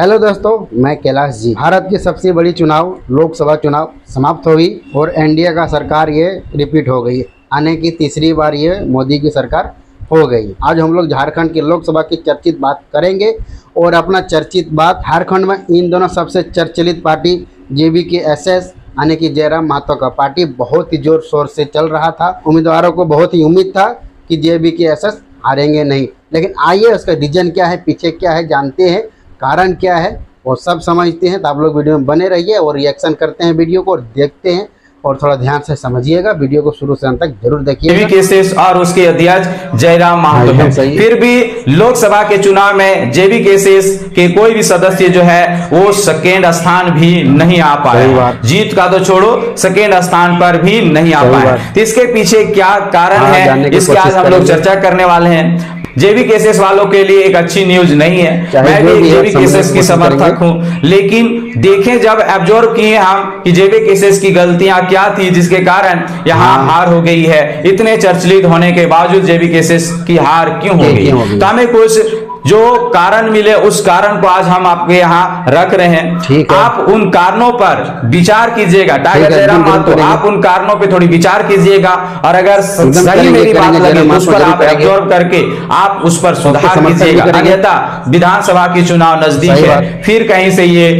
Hello दोस्तों, मैं कैलाश जी। भारत की सबसे बड़ी चुनाव लोकसभा चुनाव समाप्त हो गई और एनडीए का सरकार ये रिपीट हो गई। आने की तीसरी बार ये मोदी की सरकार हो गई। आज हम लोग झारखंड की लोकसभा की चर्चित बात करेंगे और अपना चर्चित बात झारखंड में इन दोनों सबसे चर्चित पार्टी JVKSS यानी कि जयराम महतो का पार्टी बहुत ही जोर शोर से चल रहा था। उम्मीदवारों को बहुत ही उम्मीद था कि JVKSS हारेंगे नहीं, लेकिन आइए उसका रीजन क्या है, पीछे क्या है जानते हैं, कारण क्या है वो सब समझते हैं। तो आप लोग वीडियो में बने रहिए और रिएक्शन करते हैं वीडियो को और देखते हैं और थोड़ा ध्यान से समझिएगा। वीडियो को शुरू से अंत तक जरूर देखिए। JVKSS और उसके अध्यक्ष जयराम महतो हैं। फिर भी लोकसभा के चुनाव में JVKSS के कोई भी सदस्य जो है वो सेकेंड स्थान भी नहीं आ पाए। जीत का तो छोड़ो, सेकेंड स्थान पर भी नहीं आ पाए। तो इसके पीछे क्या कारण है, इसके आज हम लोग चर्चा करने वाले हैं। JVKSS वालों के लिए एक अच्छी न्यूज नहीं है। मैं भी JVKSS की समर्थक हूं, लेकिन देखें जब एब्जॉर्व किए हम कि JVKSS की गलतियां क्या थी जिसके कारण यहाँ हार हो गई है। इतने चर्चित होने के बावजूद JVKSS की हार क्यों हो गई, तो हमें कुछ जो कारण मिले उस कारण को आज हम आपके यहाँ रख रहे हैं। आप उन कारणों पर विचार कीजिएगा। टाइगर जयराम महतो, आप उन कारणों पे थोड़ी विचार कीजिएगा और अगर सही मेरी बात लगे उस पर आप एब्जॉर्व करके आप उस पर सुधार कीजिएगा। अन्यथा विधानसभा की चुनाव नजदीक है, फिर कहीं से ये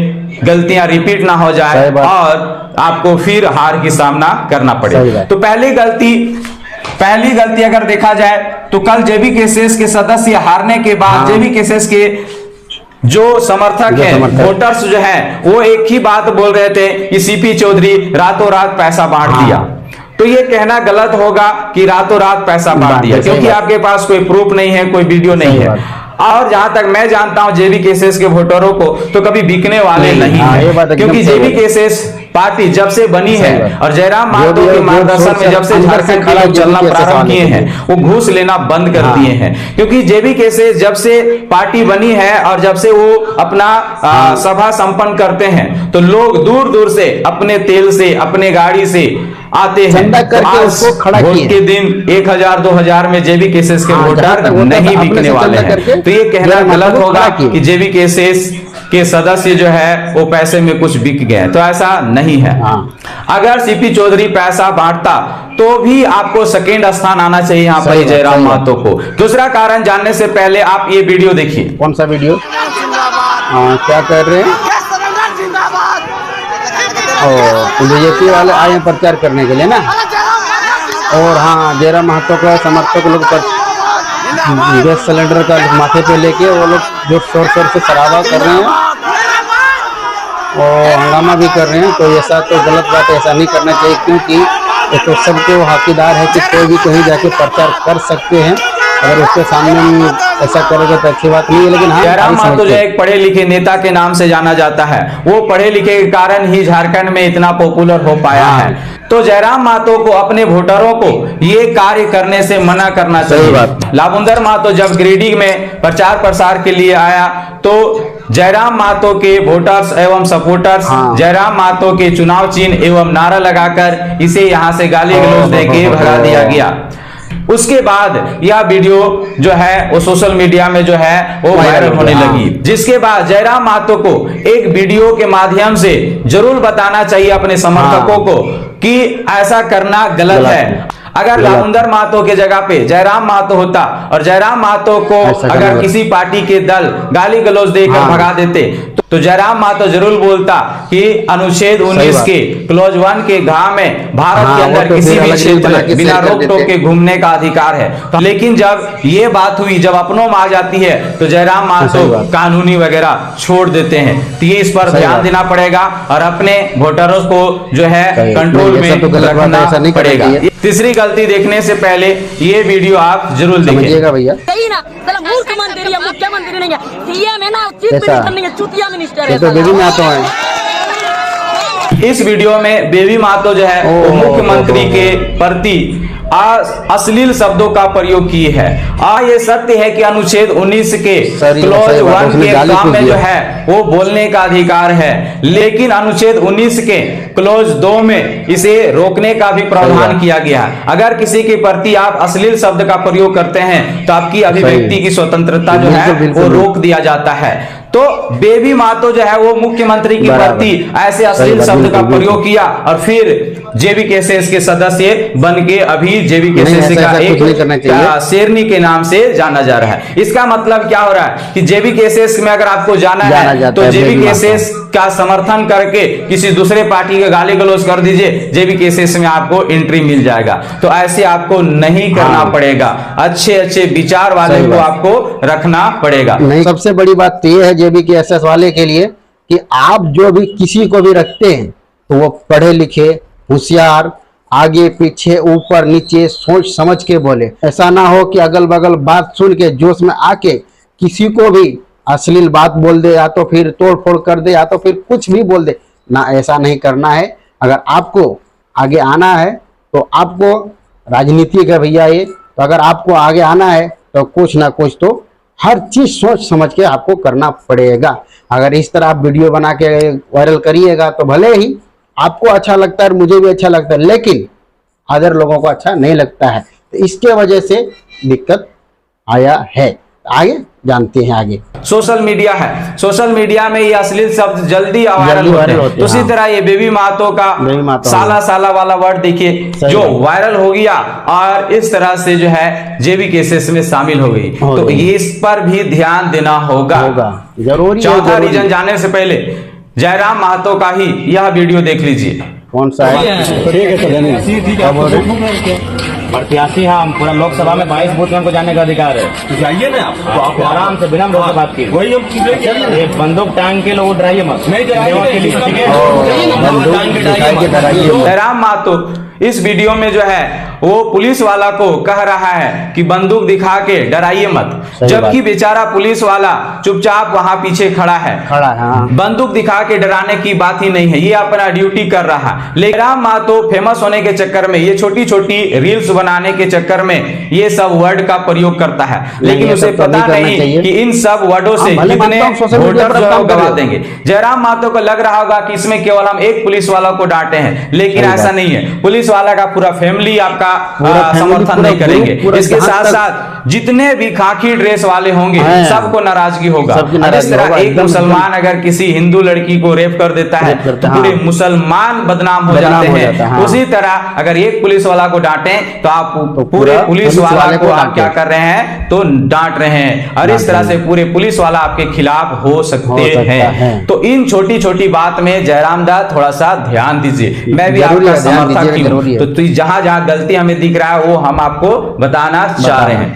गलतियां रिपीट ना हो जाए और आपको फिर हार की सामना करना पड़े। तो पहली गलती अगर देखा जाए तो कल JVKSS के सदस्य हारने के बाद JVKSS के जो समर्थक हैं, वोटर्स जो हैं, वो एक ही बात बोल रहे थे कि CP चौधरी रातों रात पैसा बांट दिया। तो ये कहना गलत होगा कि रातों रात पैसा बांट दिया, क्योंकि आपके पास कोई प्रूफ नहीं है, कोई वीडियो नहीं है। और जहां तक मैं जानता हूं JVKSS के वोटरों को तो कभी बिकने वाले नहीं है, क्योंकि JVKSS पार्टी जब से बनी है और जयराम महतो के मार्गदर्शन में जब से झारखंड के लोग चलना प्रारंभ किए हैं वो घूस लेना बंद कर दिए हैं। क्योंकि JVKSS जब से पार्टी बनी है और जब से वो अपना सभा संपन्न करते हैं तो लोग दूर दूर से अपने तेल से अपने गाड़ी से आते हैं। तो आज वोट के दिन 1000-2000 में JVKSS के वोटर नहीं बिकने वाले हैं। तो ये कहना गलत होगा कि JVKSS के सदस्य जो है वो पैसे में कुछ बिक गए, तो ऐसा नहीं है। अगर CP चौधरी पैसा बांटता तो भी आपको सेकेंड स्थान आना चाहिए यहाँ पर जयराम महतो को। दूसरा कारण जानने से पहले आप ये वीडियो देखिए। कौन सा वीडियो? क्या कर रहे हैं? BJP वाले आए हैं प्रचार करने के लिए ना। और हाँ, जयराम महतो का समर्थक लोग गैस सिलेंडर का माथे पे लेके वो लोग जो शोर शोर से शराबा कर रहे हैं और हंगामा भी कर रहे हैं। तो ऐसा तो गलत बात है, ऐसा नहीं करना चाहिए, क्योंकि तो सबके वो हकदार है कि कोई भी कहीं जाके प्रचार कर सकते हैं। अगर उसके सामने ऐसा करोगे तो अच्छी बात नहीं है। लेकिन जयराम महतो जो एक पढ़े लिखे नेता के नाम से जाना जाता है, वो पढ़े लिखे के कारण ही झारखंड में इतना पॉपुलर हो पाया है। तो जयराम महतो को अपने वोटरों को ये कार्य करने से मना करना चाहिए। लाबुंदर महतो जब गिरिडीह में प्रचार प्रसार के लिए आया तो जयराम महतो के वोटर्स एवं सपोर्टर्स जयराम महतो के चुनाव चिन्ह एवं नारा लगाकर इसे यहां से गाली गलौज देके भगा दिया गया। उसके बाद यह वीडियो जो है वो सोशल मीडिया में जो है वो वायरल होने लगी, जिसके बाद जयराम महतो को एक वीडियो के माध्यम से जरूर बताना चाहिए अपने समर्थकों को कि ऐसा करना गलत है। अगर लाबुंदर महतो के जगह पे जयराम महतो होता और जयराम महतो को अगर किसी पार्टी के दल गाली गलौज देकर भगा देते तो जयराम महतो जरूर बोलता कि अनुच्छेद 19 के क्लॉज 1 के घा में भारत के अंदर किसी भी क्षेत्र में बिना रोक टोक के घूमने का अधिकार है। तो लेकिन जब ये बात हुई, जब अपनों में आ जाती है तो जयराम महतो कानूनी वगैरह छोड़ देते हैं। तो ये इस पर ध्यान देना पड़ेगा और अपने वोटरों को जो है कंट्रोल में रखना पड़ेगा। तीसरी गलती देखने से पहले ये वीडियो आप जरूर देखिएगा भैया। मुख्यमंत्री है, मुख्यमंत्री नहीं है, CM है ना, चीफ मिनिस्टर नहीं है, चुतिया मिनिस्टर है। तो बेबी महतो है। इस वीडियो में बेबी महतो जो है वो मुख्यमंत्री के प्रति अश्लील शब्दों का प्रयोग की है। ये सत्य है कि अनुच्छेद 19 के क्लॉज 1 के काम में जो है वो बोलने का अधिकार है, लेकिन अनुच्छेद 19 के क्लॉज 2 में इसे रोकने का भी प्रावधान किया गया। अगर किसी के प्रति आप अश्लील शब्द का प्रयोग करते हैं तो आपकी अभिव्यक्ति की स्वतंत्रता जो है वो रोक दिया जाता है। तो बेबी महतो जो है वो मुख्यमंत्री की पत्नी, ऐसे अश्लील शब्द का प्रयोग किया और फिर जेबी केसेस के सदस्य बन के अभी जेबी केसेस का एक शेरनी के नाम से जाना जा रहा है। इसका मतलब क्या हो रहा है कि जेबी केसेस में अगर आपको जाना है तो जेबी केसेस का समर्थन करके किसी दूसरे पार्टी के गाली गलौज कर दीजिए, जेबी केसेस में आपको एंट्री मिल जाएगा। तो ऐसे आपको नहीं करना पड़ेगा, अच्छे अच्छे विचार वाले को आपको रखना पड़ेगा। नहीं, सबसे बड़ी बात तो ये है जेबी केसेस वाले के लिए कि आप जो भी किसी को भी रखते हैं तो वो पढ़े लिखे, होशियार, आगे पीछे ऊपर नीचे सोच समझ के बोले। ऐसा ना हो कि अगल बगल बात सुन के जोश में आके किसी को भी अश्लील बात बोल दे, या तो फिर तोड़ फोड़ कर दे, या तो फिर कुछ भी बोल दे ना। ऐसा नहीं करना है। अगर आपको आगे आना है तो आपको राजनीति का भैया ये, तो अगर आपको आगे आना है तो कुछ ना कुछ तो हर चीज सोच समझ के आपको करना पड़ेगा। अगर इस तरह आप वीडियो बना के वायरल करिएगा तो भले ही आपको अच्छा लगता है, मुझे भी अच्छा लगता है, लेकिन अदर लोगों को अच्छा नहीं लगता है, तो इसके वजह से दिक्कत आया है। आगे जानते हैं। आगे सोशल मीडिया है, सोशल मीडिया में ये अश्लील शब्द जल्दी वायरल होते हैं। तो इसी तरह ये बेबी महतो का साला साला वाला वर्ड देखिए जो वायरल हो गया और इस तरह से जो है जेबी केसेस में शामिल हो गई। तो इस पर भी ध्यान देना होगा जरूरी। चौथा रीजन जाने से पहले जयराम महतो का ही यह वीडियो देख लीजिए। कौन सा है? प्रत्याशी हैं हम, पूरा लोकसभा में 22 बूथ में हमको जाने का अधिकार है। जाइए ना आप, तो आप आराम से बिना रोक बात की, वही हम एक बंदूक टांग के लोग डराइए मत, नहीं के लिए, ठीक है? जयराम महतो इस वीडियो में जो है वो पुलिस वाला को कह रहा है कि बंदूक दिखा के डराइए मत, जबकि बेचारा पुलिस वाला चुपचाप वहां पीछे खड़ा है। बंदूक दिखा के डराने की बात ही नहीं है, ये अपना ड्यूटी कर रहा है। लेकिन जयराम महतो फेमस होने के चक्कर में, ये छोटी छोटी रील्स बनाने के चक्कर में ये सब वर्ड का प्रयोग करता है, लेकिन उसे पता नहीं कि इन सब वर्डों से कितने वोटर जो है गवा देंगे। जयराम महतो को लग रहा होगा कि इसमें केवल हम एक पुलिस वाला को डांटे हैं, लेकिन ऐसा नहीं है। पुलिस वाला का पूरा फैमिली आपका समर्थन नहीं करेंगे। इसके साथ साथ जितने भी खाकी ड्रेस वाले होंगे सबको नाराजगी होगा। इस तरह एक मुसलमान अगर किसी हिंदू लड़की को रेप कर देता है तो पूरे मुसलमान बदनाम हो जाते हैं। उसी तरह अगर एक पुलिस वाला को डांटे तो आप पूरे पुलिस वाला को आप क्या कर रहे हैं, तो डांट रहे हैं, और इस तरह से पूरे पुलिस वाला आपके खिलाफ हो सकते हैं। तो इन छोटी छोटी बात में जयराम दा थोड़ा सा ध्यान दीजिए। मैं भी आपका समर्थक हूं, तो जहां जहां गलती हमें दिख रहा है वो हम आपको बताना चाह रहे हैं।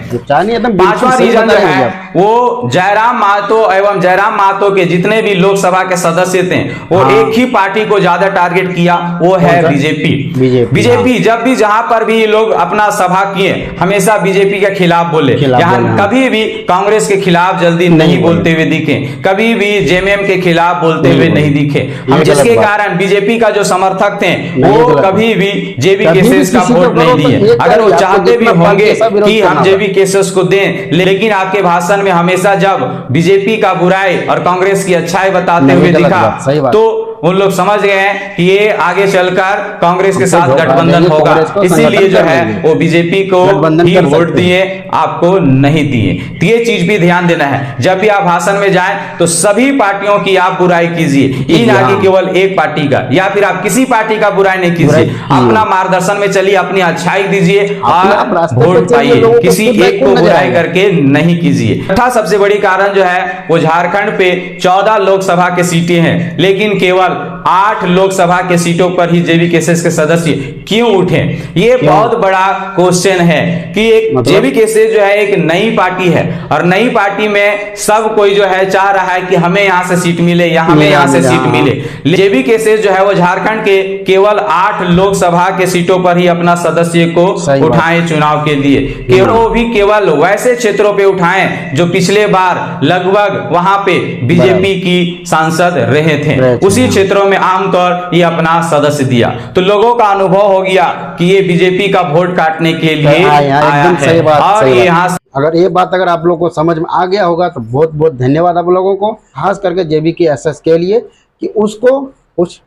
पांचवा रीजन जो है वो जयराम महतो एवं जयराम महतो के जितने भी लोकसभा के सदस्य थे वो एक ही पार्टी को ज्यादा टारगेट किया, वो है बीजेपी। जब भी जहां पर भी लोग अपना सभा किए हमेशा बीजेपी के खिलाफ बोले, यहाँ कभी भी कांग्रेस के खिलाफ जल्दी नहीं बोलते हुए दिखे, कभी भी जेएमएम के खिलाफ बोलते हुए नहीं दिखे, जिसके कारण बीजेपी का जो समर्थक थे वो कभी भी जेबी केसेस का वोट नहीं दिए। अगर वो चाहते भी होंगे कि हम जेबी केसेस को दें, लेकिन आपके भाषण में हमेशा जब बीजेपी का बुराई और कांग्रेस की अच्छाई बताते हुए दिखा तो उन लोग समझ गए हैं कि ये आगे चलकर कांग्रेस के साथ गठबंधन होगा, इसीलिए जो है वो बीजेपी को ही वोट दिए, आपको नहीं दिए। तो ये चीज भी ध्यान देना है, जब भी आप भाषण में जाएं तो सभी पार्टियों की आप बुराई कीजिए, ये ना कि केवल एक पार्टी का, या फिर आप किसी पार्टी का बुराई नहीं कीजिए, अपना मार्गदर्शन में चलिए, अपनी अच्छाई दीजिए और वोट पाइए, किसी एक को बुराई करके नहीं कीजिए। छठा सबसे बड़ी कारण जो है वो झारखंड पे 14 लोकसभा के सीटें हैं, लेकिन केवल 8 लोकसभा के सीटों पर ही जेबी केसेस के सदस्य क्यों उठे। ये बहुत बड़ा क्वेश्चन है कि एक जेबी केसेस जो है एक नई पार्टी है और नई पार्टी में सब कोई जो है चाह रहा है कि हमें यहां से सीट मिले या हमें यहां से सीट मिले। जेबी केसेस जो है वो झारखंड के केवल 8 लोकसभा के सीटों पर ही अपना सदस्य को उठाए चुनाव के लिए, केवल वो भी केवल वैसे क्षेत्रों पे उठाएं जो पिछले बार लगभग वहां पे बीजेपी की सांसद रहे थे, उसी क्षेत्रों में आमतौर ये अपना सदस्य दिया। तो लोगों का अनुभव हो गया कि ये बीजेपी का वोट काटने के लिए आया है। और यहाँ अगर ये बात अगर आप लोग को समझ में आ गया होगा तो बहुत बहुत धन्यवाद आप लोगों को, खास करके जेबी के एसएस के लिए, कि उसको कुछ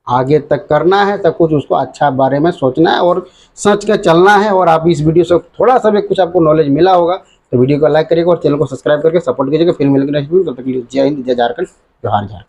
आगे तक करना है, सब कुछ उसको अच्छा बारे में सोचना है और सच के चलना है। और आप इस वीडियो से थोड़ा सा भी कुछ आपको नॉलेज मिला होगा तो वीडियो को लाइक करिएगा और चैनल को सब्सक्राइब करके सपोर्ट कीजिएगा। फिर मिलेंगे नेक्स्ट वीडियो, तब तक के लिए जय हिंद, जय झारखंड, जोहार झारखंड।